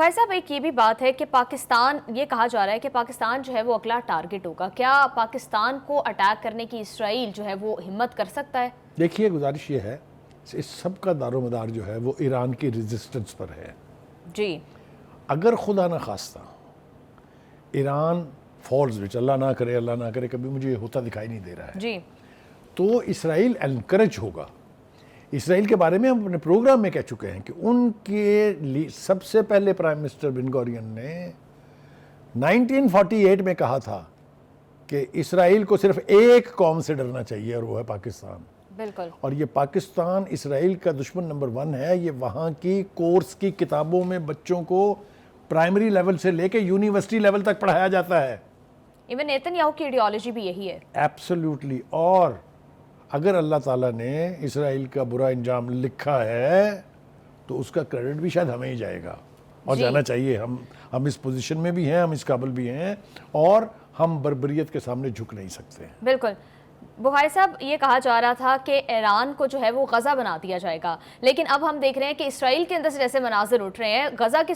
بخاری صاحب ایک یہ بھی بات ہے کہ پاکستان، یہ کہا جا رہا ہے کہ پاکستان جو ہے وہ اگلا ٹارگٹ ہوگا. کیا پاکستان کو اٹیک کرنے کی اسرائیل جو ہے وہ ہمت کر سکتا ہے؟ دیکھیے گزارش یہ ہے، اس سب کا دار و مدار جو ہے وہ ایران کی ریزسٹنس پر ہے. جی اگر خدا نہ خواستہ ایران فالز وچ، اللہ نہ کرے کبھی مجھے یہ ہوتا دکھائی نہیں دے رہا ہے، جی تو اسرائیل انکریج ہوگا. اسرائیل کے بارے میں ہم اپنے پروگرام میں کہہ چکے ہیں کہ ان کے سب سے پہلے پرائم منسٹر بن گورین نے 1948 میں کہا تھا کہ اسرائیل کو صرف ایک قوم سے ڈرنا چاہیے اور وہ ہے پاکستان. بالکل. اور یہ پاکستان اسرائیل کا دشمن نمبر 1 ہے. یہ وہاں کی کورس کی کتابوں میں بچوں کو پرائمری لیول سے لے کے یونیورسٹی لیول تک پڑھایا جاتا ہے. ایون نیتن یاہو کی ایڈیالوجی بھی یہی ہے. ایبسلیوٹلی. اور اگر اللہ تعالیٰ نے اسرائیل کا برا انجام لکھا ہے تو اس کا کریڈٹ بھی شاید ہمیں ہی جائے گا اور جانا چاہیے. ہم اس پوزیشن میں بھی ہیں، ہم اس قابل بھی ہیں، اور ہم بربریت کے سامنے جھک نہیں سکتے. بالکل. بخاری صاحب یہ کہا جا رہا تھا کہ ایران کو جو ہے وہ غزہ بنا دیا جائے گا، لیکن اب ہم دیکھ رہے ہیں کہ اسرائیل کے اندر سے جیسے مناظر اٹھ رہے ہیں، غزہ کی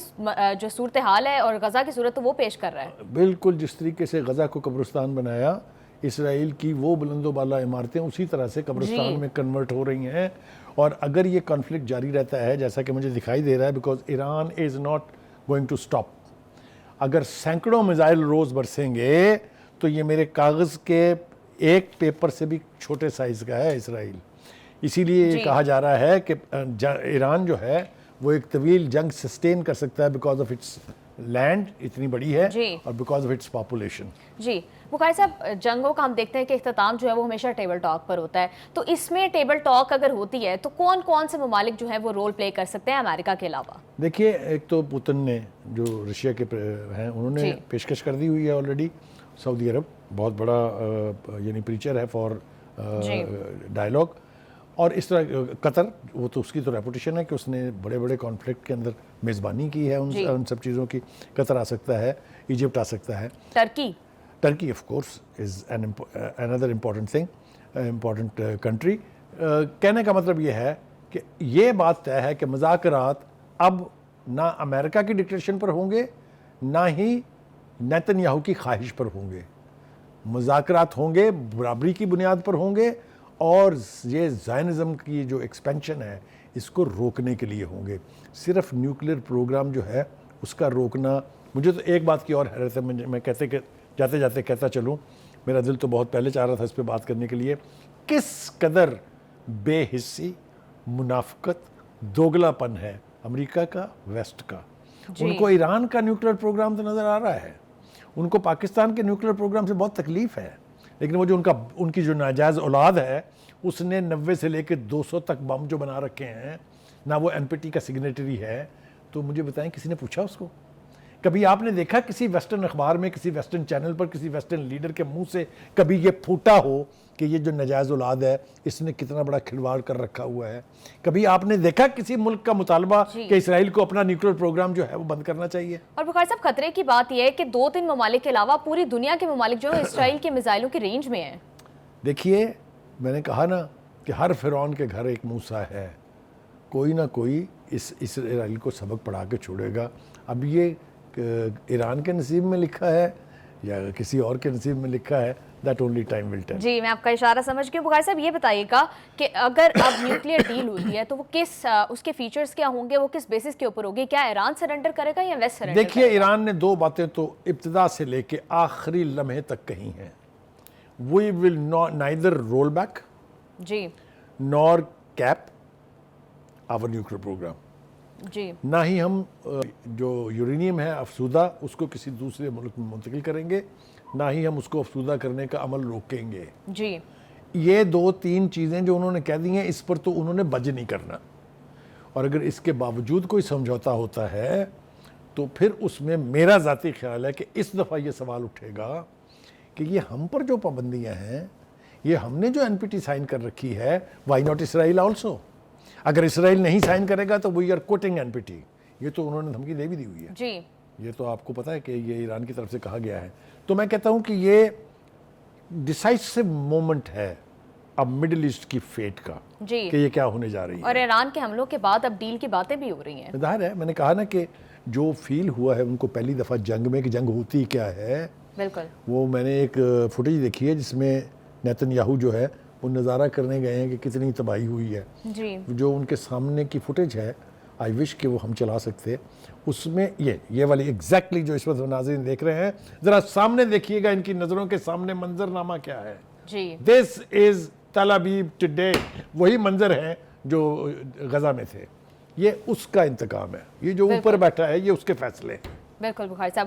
جو صورتحال ہے اور غزہ کی صورت تو وہ پیش کر رہا ہے. بالکل جس طریقے سے غزہ کو قبرستان بنایا، اسرائیل کی وہ بلند و بالا عمارتیں اسی طرح سے قبرستان میں کنورٹ ہو رہی ہیں. اور اگر یہ کانفلکٹ جاری رہتا ہے جیسا کہ مجھے دکھائی دے رہا ہے، because Iran is not going to stop. اگر سینکڑوں میزائل روز برسیں گے تو یہ میرے کاغذ کے ایک پیپر سے بھی چھوٹے سائز کا ہے اسرائیل. اسی لیے یہ کہا جا رہا ہے کہ ایران جو ہے وہ ایک طویل جنگ سسٹین کر سکتا ہے بیکاز آف اٹس لینڈ اتنی بڑی ہے اور بیکاز آف اٹس پاپولیشن. جی بخاری صاحب، جنگوں کا ہم دیکھتے ہیں کہ اختتام جو ہے وہ ہمیشہ ٹیبل ٹاک پر ہوتا ہے، تو اس میں ٹیبل ٹاک اگر ہوتی ہے تو کون کون سے ممالک جو ہیں وہ رول پلے کر سکتے ہیں امریکہ کے علاوہ؟ دیکھیے ایک تو پوتن نے جو رشیا کے ہیں انہوں نے پیشکش کر دی ہوئی ہے آلریڈی. سعودی عرب بہت بڑا یعنی پریچر ہے فار ڈائلاگ. اور اس طرح قطر، وہ تو اس کی تو ریپوٹیشن ہے کہ اس نے بڑے بڑے کانفلکٹ کے اندر میزبانی کی ہے ان سب چیزوں کی. قطر آ سکتا ہے، ایجپٹ آ سکتا ہے. Turkey of course is another important thing, important country. کہنے کا مطلب یہ ہے کہ یہ بات طے ہے کہ مذاکرات اب نہ امریکہ کی ڈکٹیشن پر ہوں گے نہ ہی نیتن یاہو کی خواہش پر ہوں گے. مذاکرات ہوں گے برابری کی بنیاد پر ہوں گے، اور یہ زائنزم کی جو ایکسپینشن ہے اس کو روکنے کے لیے ہوں گے. صرف نیوکلیر پروگرام جو ہے اس کا روکنا، مجھے تو ایک بات کی اور حیرت ہے، میں جاتے جاتے کہتا چلوں، میرا دل تو بہت پہلے چاہ رہا تھا اس پہ بات کرنے کے لیے، کس قدر بے حسی، منافقت، دوگلا پن ہے امریکہ کا، ویسٹ کا. ان کو ایران کا نیوکلیر پروگرام تو نظر آ رہا ہے، ان کو پاکستان کے نیوکلیر پروگرام سے بہت تکلیف ہے، لیکن وہ جو ان کی جو ناجائز اولاد ہے اس نے 90 سے لے کے 200 تک بم جو بنا رکھے ہیں، نہ وہ NPT کا سگنیٹری ہے. تو مجھے بتائیں کسی نے پوچھا اس کو؟ کبھی آپ نے دیکھا کسی ویسٹرن اخبار میں، کسی ویسٹرن چینل پر، کسی ویسٹرن لیڈر کے منہ سے کبھی یہ پھوٹا ہو کہ یہ جو ناجائز اولاد ہے اس نے کتنا بڑا کھلواڑ کر رکھا ہوا ہے؟ کبھی آپ نے دیکھا کسی ملک کا مطالبہ کہ اسرائیل کو اپنا نیوکلیر پروگرام جو ہے وہ بند کرنا چاہیے؟ اور بخاری صاحب خطرے کی بات یہ ہے کہ 2-3 ممالک کے علاوہ پوری دنیا کے ممالک جو ہیں اسرائیل کے میزائلوں کی رینج میں ہیں. دیکھیے میں نے کہا نا کہ ہر فرعون کے گھر ایک موسیٰ ہے، کوئی نہ کوئی اس اسرائیل کو سبق پڑھا کے چھوڑے گا. اب یہ ایران کے نصیب میں لکھا ہے یا کسی اور کے نصیب میں لکھا ہے، that only time will tell. جی میں آپ کا اشارہ سمجھ گئی. بخاری صاحب یہ بتائیے گا کہ اگر اب نیوکلیر ڈیل ہوتی ہے تو وہ اس کے فیچرز کیا ہوں گے، وہ کس بیسس کے اوپر ہوگی؟ کیا ایران سرنڈر کرے گا یا ویسٹ سرنڈر؟ دیکھیے ایران نے 2 باتیں تو ابتدا سے لے کے آخری لمحے تک کہی ہیں. We will neither roll back G nor cap our nuclear program. جی نہ ہی ہم جو یورینیم ہے افسودہ اس کو کسی دوسرے ملک میں منتقل کریں گے، نہ ہی ہم اس کو افسودہ کرنے کا عمل روکیں گے. جی یہ 2-3 چیزیں جو انہوں نے کہہ دی ہیں اس پر تو انہوں نے بج نہیں کرنا. اور اگر اس کے باوجود کوئی سمجھوتا ہوتا ہے تو پھر اس میں میرا ذاتی خیال ہے کہ اس دفعہ یہ سوال اٹھے گا کہ یہ ہم پر جو پابندیاں ہیں، یہ ہم نے جو NPT سائن کر رکھی ہے، وائی ناٹ اسرائیل آلسو؟ اگر اسرائیل نہیں سائن کرے گا تو وی آر کوٹنگ NPT. یہ تو انہوں نے دھمکی دے بھی دی ہوئی ہے. جی یہ تو آپ کو پتہ ہے کہ یہ ایران کی طرف سے کہا گیا ہے. تو میں کہتا ہوں کہ یہ ڈیسائسو مومنٹ ہے اب مڈل ایسٹ کی فیٹ کا کہ یہ کیا ہونے جا رہی ہے. اور ایران کے حملوں کے بعد اب ڈیل کی باتیں بھی ہو رہی ہیں. ظاہر ہے، میں نے کہا نا کہ جو فیل ہوا ہے ان کو پہلی دفعہ جنگ میں کہ جنگ ہوتی کیا ہے، بالکل وہ میں نے ایک فوٹیج دیکھی ہے جس میں نیتن یاہو جو ہے وہ نظارہ کرنے گئے ہیں کہ کتنی تباہی ہوئی ہے. جی جو ان کے سامنے کی فوٹیج ہے آئی وش کہ وہ ہم چلا سکتے، اس میں یہ والی ایگزیکٹلی جو اس وقت ناظرین دیکھ رہے ہیں، ذرا سامنے دیکھیے گا، ان کی نظروں کے سامنے منظرنامہ کیا ہے. جی دس از تل ابیب ٹوڈے، وہی منظر ہیں جو غزہ میں تھے. یہ اس کا انتقام ہے، یہ جو اوپر بیٹھا ہے یہ اس کے فیصلے. بالکل بخاری صاحب.